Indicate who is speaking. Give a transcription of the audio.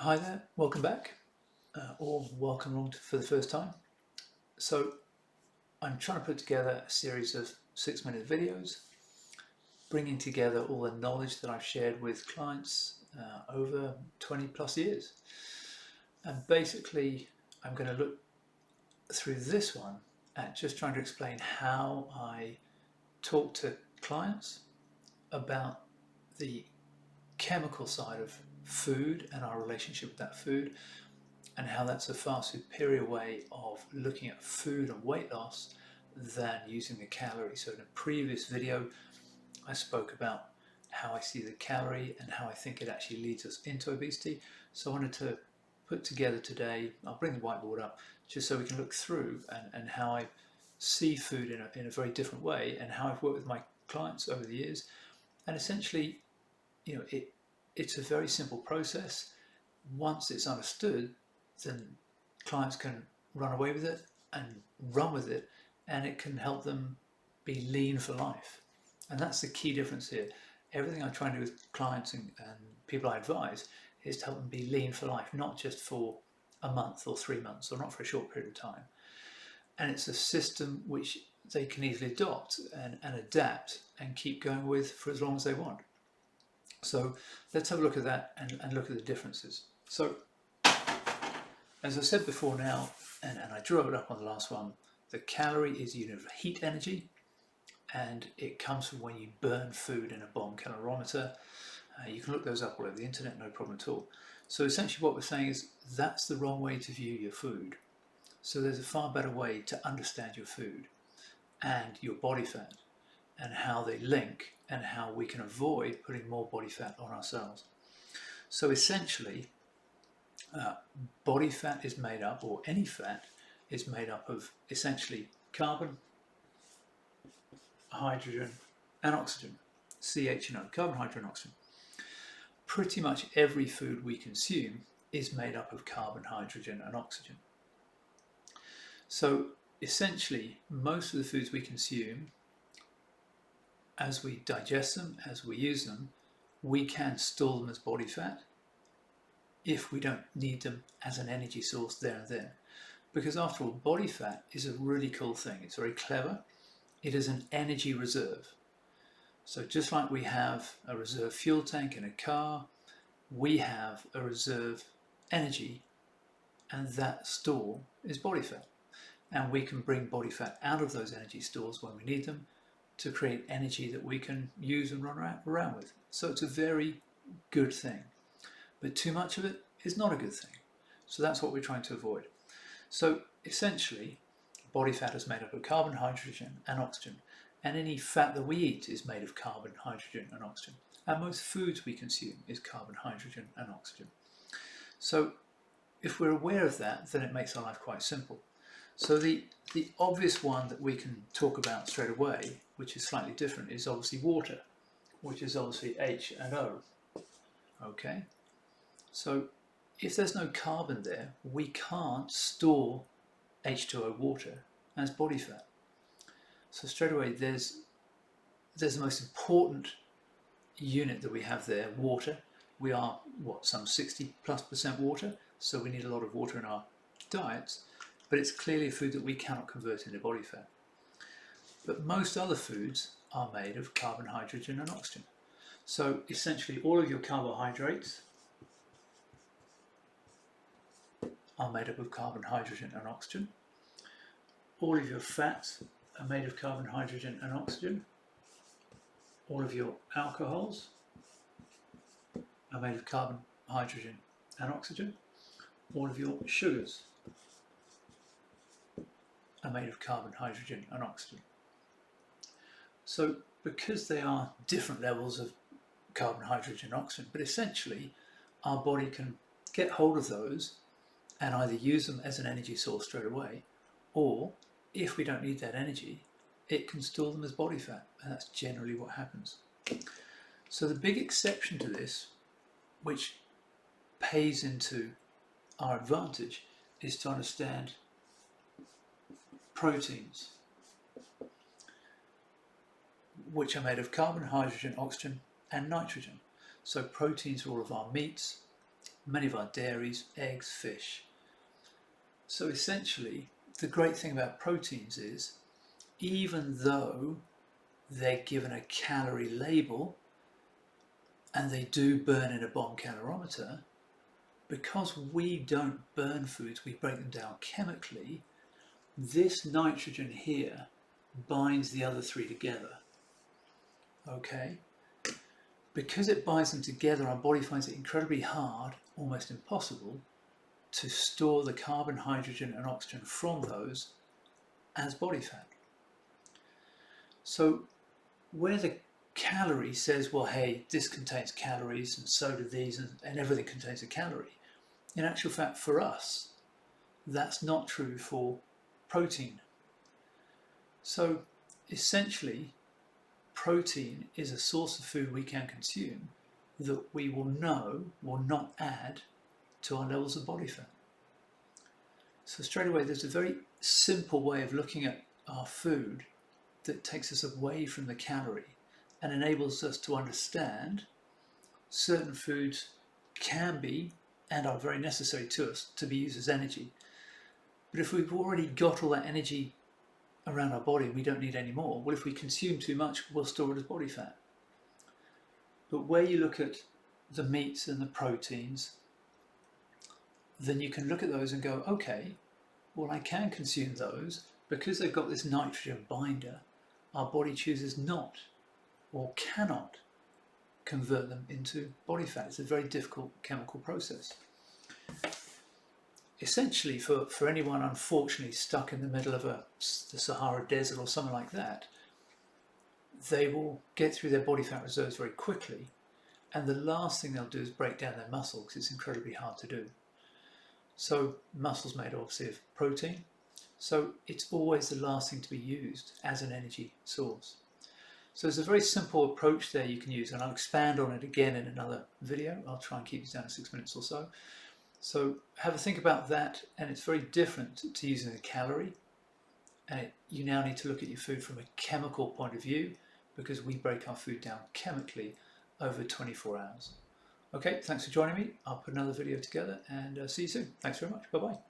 Speaker 1: Hi there, welcome back, or welcome along for the first time. So, I'm trying to put together a series of 6-minute videos, bringing together all the knowledge that I've shared with clients over 20 plus years. And basically, I'm going to look through this one at just trying to explain how I talk to clients about the chemical side of food and our relationship with that food, and how that's a far superior way of looking at food and weight loss than using the calorie. So in a previous video, I spoke about how I see the calorie and how I think it actually leads us into obesity. So I wanted to put together today, I'll bring the whiteboard up just so we can look through and how I see food in a very different way, and how I've worked with my clients over the years. And essentially, it's a very simple process. Once it's understood, then clients can run away with it and run with it, and it can help them be lean for life. And that's the key difference here. Everything I try and do with clients and people I advise is to help them be lean for life, not just for a month or 3 months, or not for a short period of time. And it's a system which they can easily adopt and adapt and keep going with for as long as they want. So let's have a look at that and look at the differences. So as I said before now, and I drew it up on the last one, the calorie is a unit of heat energy, and it comes from when you burn food in a bomb calorimeter. You can look those up all over the internet, no problem at all. So essentially what we're saying is that's the wrong way to view your food. So there's a far better way to understand your food and your body fat and how they link and how we can avoid putting more body fat on ourselves. So essentially, body fat is made up, or any fat is made up of essentially carbon, hydrogen, and oxygen. CHNO, carbon, hydrogen, oxygen. Pretty much every food we consume is made up of carbon, hydrogen, and oxygen. So essentially, most of the foods we consume, as we digest them, as we use them, we can store them as body fat if we don't need them as an energy source there and then. Because after all, body fat is a really cool thing. It's very clever. It is an energy reserve. So just like we have a reserve fuel tank in a car, we have a reserve energy, and that store is body fat. And we can bring body fat out of those energy stores when we need them to create energy that we can use and run around with. So it's a very good thing. But too much of it is not a good thing. So that's what we're trying to avoid. So essentially, body fat is made up of carbon, hydrogen, and oxygen. And any fat that we eat is made of carbon, hydrogen, and oxygen. And most foods we consume is carbon, hydrogen, and oxygen. So if we're aware of that, then it makes our life quite simple. So the obvious one that we can talk about straight away, which is slightly different, is obviously water, which is obviously H and O. Okay? So if there's no carbon there, we can't store H2O water as body fat. So straight away, there's the most important unit that we have there, water. We are, some 60+% water, so we need a lot of water in our diets, but it's clearly a food that we cannot convert into body fat. But most other foods are made of carbon, hydrogen, and oxygen. So essentially, all of your carbohydrates are made up of carbon, hydrogen, and oxygen. All of your fats are made of carbon, hydrogen, and oxygen. All of your alcohols are made of carbon, hydrogen, and oxygen. All of your sugars are made of carbon, hydrogen, and oxygen. So because they are different levels of carbon, hydrogen, and oxygen, but essentially our body can get hold of those and either use them as an energy source straight away, or if we don't need that energy, it can store them as body fat, and that's generally what happens. So the big exception to this, which pays into our advantage, is to understand proteins, which are made of carbon, hydrogen, oxygen, and nitrogen. So proteins are all of our meats, many of our dairies, eggs, fish. So essentially, the great thing about proteins is, even though they're given a calorie label and they do burn in a bomb calorimeter, because we don't burn foods, we break them down chemically, this nitrogen here binds the other three together. Okay? Because it binds them together, our body finds it incredibly hard, almost impossible, to store the carbon, hydrogen and oxygen from those as body fat. So where the calorie says, well, hey, this contains calories and so do these, and everything contains a calorie, in actual fact, for us, that's not true for protein. So essentially, protein is a source of food we can consume that we will know will not add to our levels of body fat. So straight away, there's a very simple way of looking at our food that takes us away from the calorie and enables us to understand certain foods can be and are very necessary to us to be used as energy. But if we've already got all that energy around our body and we don't need any more, well, if we consume too much, we'll store it as body fat. But where you look at the meats and the proteins, then you can look at those and go, okay, well, I can consume those because they've got this nitrogen binder. Our body chooses not or cannot convert them into body fat. It's a very difficult chemical process. Essentially, for anyone unfortunately stuck in the middle of the Sahara Desert or something like that, they will get through their body fat reserves very quickly, and the last thing they'll do is break down their muscle because it's incredibly hard to do. So muscle's made obviously of protein, so it's always the last thing to be used as an energy source. So there's a very simple approach there you can use, and I'll expand on it again in another video. I'll try and keep this down to 6 minutes or so. So have a think about that, and it's very different to using a calorie, and you now need to look at your food from a chemical point of view because we break our food down chemically over 24 hours. Okay, thanks for joining me. I'll put another video together and see you soon. Thanks very much. Bye-bye.